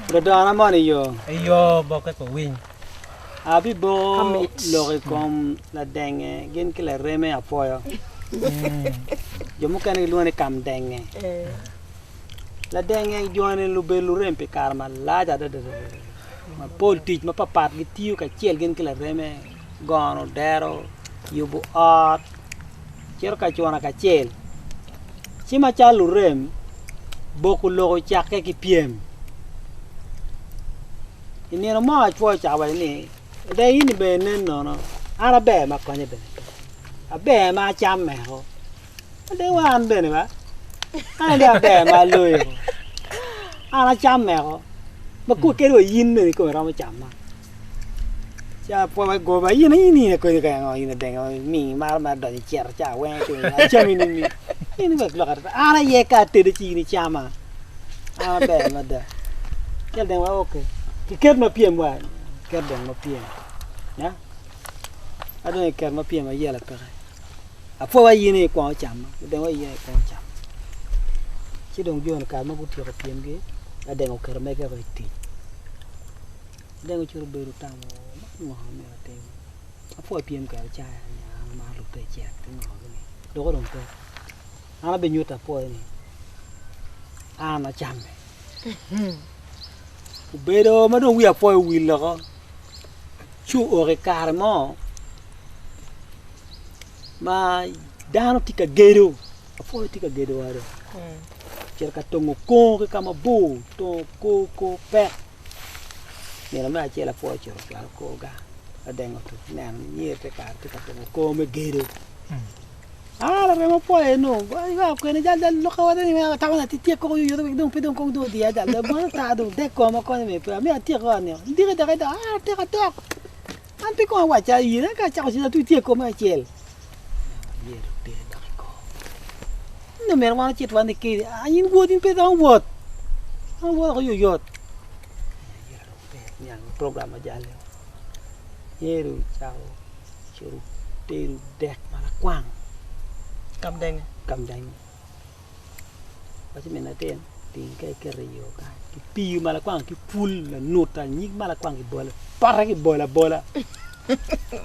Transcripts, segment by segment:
Rodana money yo. Ayo bokeh ko win. Abi bo lori kom la denge gen ke la reme apoyo. Yo mo kan lu ne kam denge. La denge joane lu be lu rempe karma la da ma politik ma papat gi tiu ka chiel gen ke la reme gono dero yubu ot cher ka chwana ka chiel. Chima chalu rem boku logo chake ki piem. Ini no ma chwa chawa ni. Đây ini be nen no. Ara be ma konye be. A be ma cham me ho. Đây wan be ni ba. Ana dia be ma lui ho. Ara cham me ho. Ma ku ke ro yin ni ko ra ma cham ma. Cha po ba go ba yin ni ko ni ka ngo yin de ngo mi ma do ni cher cha we tu. Cha mi ni. Ini ba lo ka. Ara ye ka te de chi ni chama. Ara be ma da. Kel de wa okay. Ki ket ma piem wa. Ket de ma piem. Ya, ada ni ker ma piem ma yela pe. A fo wa yini ko cham, de wa yini ko cham. Chi dong jo na ka ma ku ti ko piem ge, a de ko ker me ke ko ti. De ko churu be ru tam mo me te. A fo piem ka cha ya ma lu te che ti mo ni. Do ko dong pe. Ana be nyuta fo ni. Ana cham. Ku be do ma dong wi a fo wi lo ko. Chu ore carmo ma dano tika gedo afo tika gedo wado cerca tongo ko ke kama bo to ko pe ne la ma cela fo cero la ko ga adengo tu nan ni te ka tika tongo ko me gedo la remo poi no va ko ne dal lo ko wado ni ma tawana ti ko yo do pedon ko do dia dal bo ta do de ko ma ko me pe me ti ko ne dire da te ka to Anpe ko wa cha yi na ka cha ko si tu tie ko ma chel. Ye ro te da ko. No mer wa chet wa ne ke ayin wo din pe dang wot. An wo ko yo yot. Ye ro te nyang program ja le. Ye ro chao. Churu te ru dek mala kwang. Kam deng. Ba chi men na ten tin ke re yo ka. Ki pi mala kwang ki pul la nota nyik mala kwang ki bola. Para ki bola.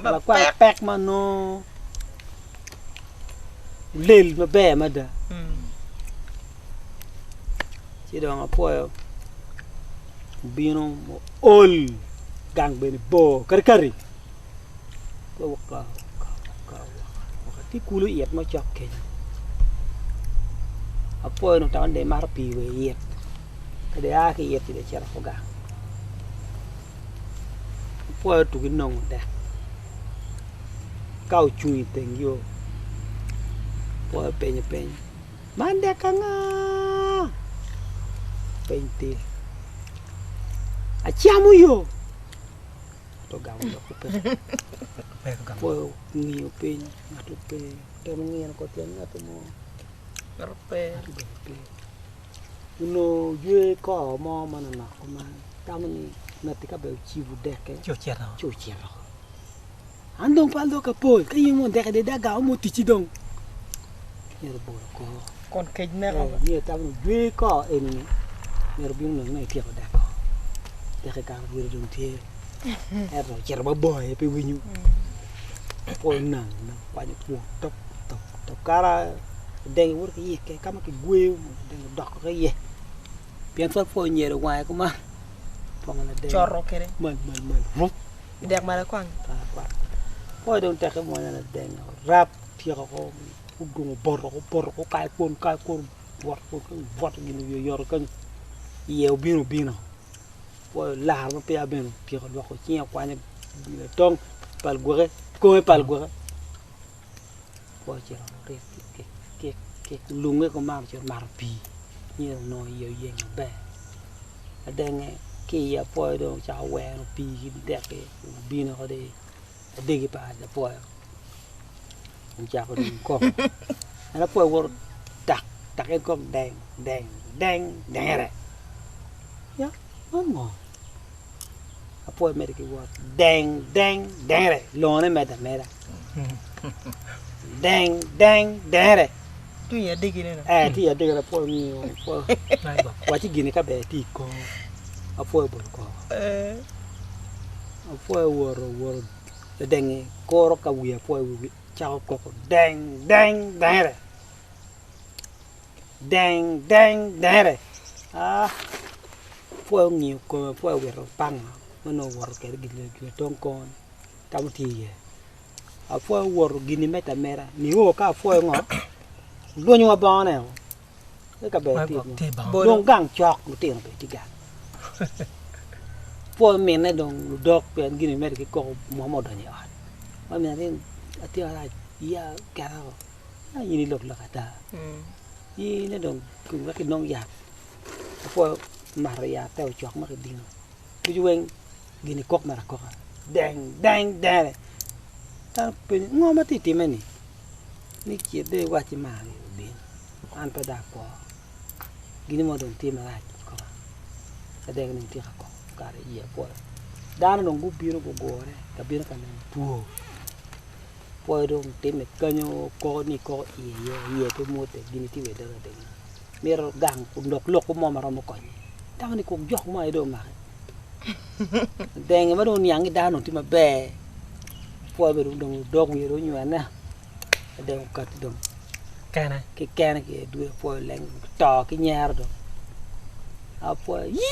Mala kwa pek ma no. Lel ma be ma da. Ci do nga poyo. Bino ol gang ben bo kari. Ko ka. Ti kulu yet ma chok ke. Apoyo no tan de mar pi we yet. Ka de a ki yet de cher ko gang. Poa tu ki nong da kau chui teng yo poa penya mande kanga pente a chiamu yo to ga mo ko pe poa ni pen atu pe te mo ngi ko ten atu mo Garpe. no ye ko mo mana na ko ma tamani natika be chivu deke chochero andong paldo kapol kayin mo deke de daga mo tichidong yer bor ko Kon kej ne ko. Ni tam dwe ko en yer bin no ne tieko deko deke ka wir dum tie ero cher ba boy pe winyu po nang na pa ni ku top kara deng wur ki ke kama ki gwe deng dok ka ye bien fa po nyere wa ko ma Chorro kere. Man. Dek mala kwang. Poi don te mo na deng rap ti ko udung bor ko kai kon bot ni yor kan ye bino poi la ma pe abeno ti ko ko ti ko ni tong pal gore ko pal gore poi ti ke lunge ko mar ti mar pi ni no ye be adenge ki ya poi do cha we no pi de ke bino ko de ki pa da poi cha ko ko ala poi wor tak e ko deng re ya mo a poi me ki wo deng re lo ne me da deng re Tu ya digi ne na. Ti ya digi ra poi mi poi wa ti gini ka be ti ko apo bol ko Eh. apo woro the deng ko ka wi apo wi chao ko deng dere deng dere ah po ngi ko po wi ro pang no wor ke gi ton kon tam ti ye apo wor gini meta mera ni o ka apo ngo lo nyu ba ne ka be ti dong gang chok mu ti be ti ga po men ne dong dok pen gini mer ki ko mo mo dani at wa men rin ati ara ya ka ra yini lok la kata yi ne dong ku ga ki nong ya po maria teo chok ma ki ding ku ju wen gini kok mara kok deng dere ta pe ngo ma ti ti meni ni ki de wa ti ma bi an pa da ko gini mo dong ti ma ra ko ka deng ni ti ko kare ye po dana no gu biro go gore ka biro ka pu po dong te me kanyo ko ni ko ye to mo te gini ti we da de mero gang ku ndok lok mo mara mo ko ni ta ni ko jox mo ay do ma deng ma do nyang da no ti ma be po be dong dog wi ro nyu na deng ka ti dong kana ki du po leng to ki nyar do apo yi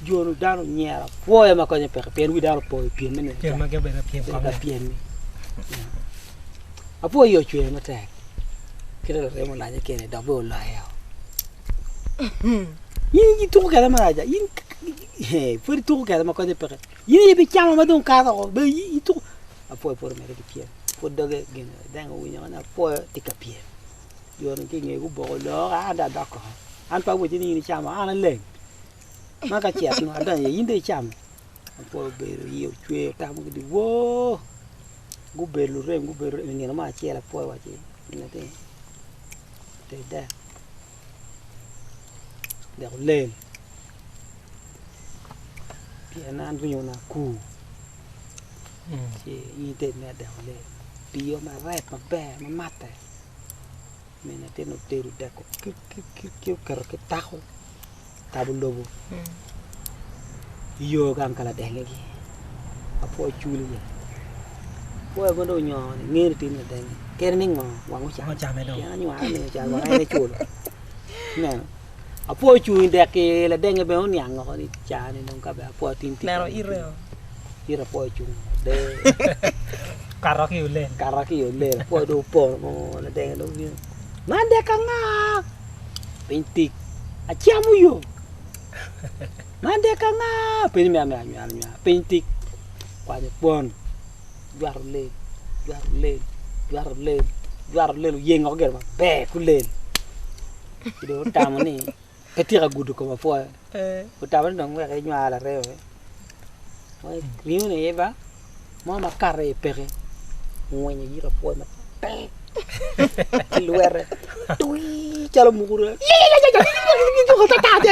jono dano nyera poe ma ko ne pe pen wi dano poe pen ne ke ma ke be na piem ko ka pen ni apo yo chwe ma te kire re mo la ne ke ne da bo la ya yin tu ka ma ja yin he fu tu ka ma ko ne pe yin be chama ma don ka do be yi tu apo por me de pien po doge gen dango wi na po ti ka pien yo no ki nge ku bo lo a da da ko an pa wo ji ni chama an le ma ka che no da yin de cham po be ro yo chwe ta mo di wo gu be lu re ni na ma che la po wa ji ni te da de le pien an bu na ku che yin te me da le pio ma ret ma be ma mate me na te no te ru da ko ki kar ke taho tabu lobo yo gam kala de ngi apo chuli ya po go do nyo ngi ti na de ke ni ngo wa ngo cha cha me do ya nyu a ni cha wa ai chulo nè apo chu de ke la de ngi be on yang ngo ni cha ni no ka be apo tin ti Nero ireo. ira po chu de karo ki ulen cara que yo le puedo por no le tengo lo bien mande kanga pintik achamu yo mande kanga pin me pintik kwa ni pon juar le ye ngoger ma be ku le do tamani petira gudu ko ma fo ko tamani dong we ke nyala rewe oi riu ne eba mama carre pere ngonya yira po ma pe luere tui chala mugura ko ta ta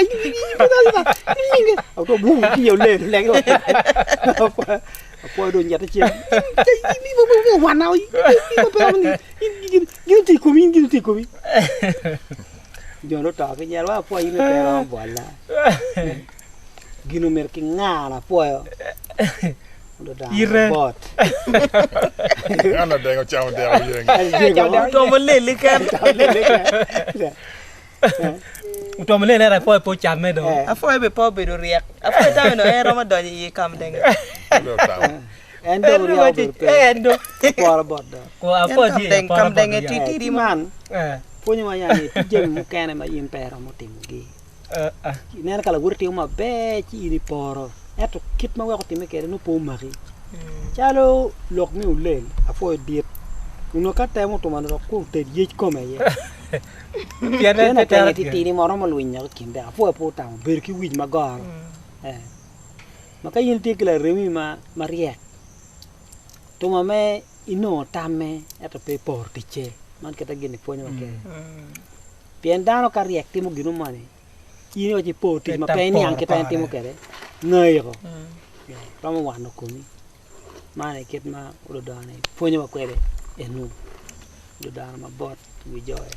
auto bu ki yo le le ko po do nyata che ni bo wa na ni bo pe ni ti ko mi yo no ta ke nyala po yi me pero bola gino mer ki ngala po Ire. Ana dengo chama de yeng. To mo le le kan. to me le ra po cha me do Afo be po be do riak. Afo ta no e Ramadan yi kam deng. Lo ta. endo ria endo por bodo ko apo di kam deng ti di man eh punya maya ni jem kene ma impero mo timgi nena kala wurti ma be ci di poro eto kit ma waxo timi kere no po mari chalo lok mi ulen afo diet uno ka temo to man ko te yech ko me ye piane te ti ni moro mo lunya kinde afo po ta ber ki wij magor maka yin ti kala remi ma mariek to ma me ino tame eto pe por ti che man kata gini ponyo ma ke pien dano ka riek timo gino mane ino ci po ti ma pe ni anche ta timo kere ngai ko ramo wano ko ni mane ket ma ulo dane ponyo ma kwere enu do down my butt we joy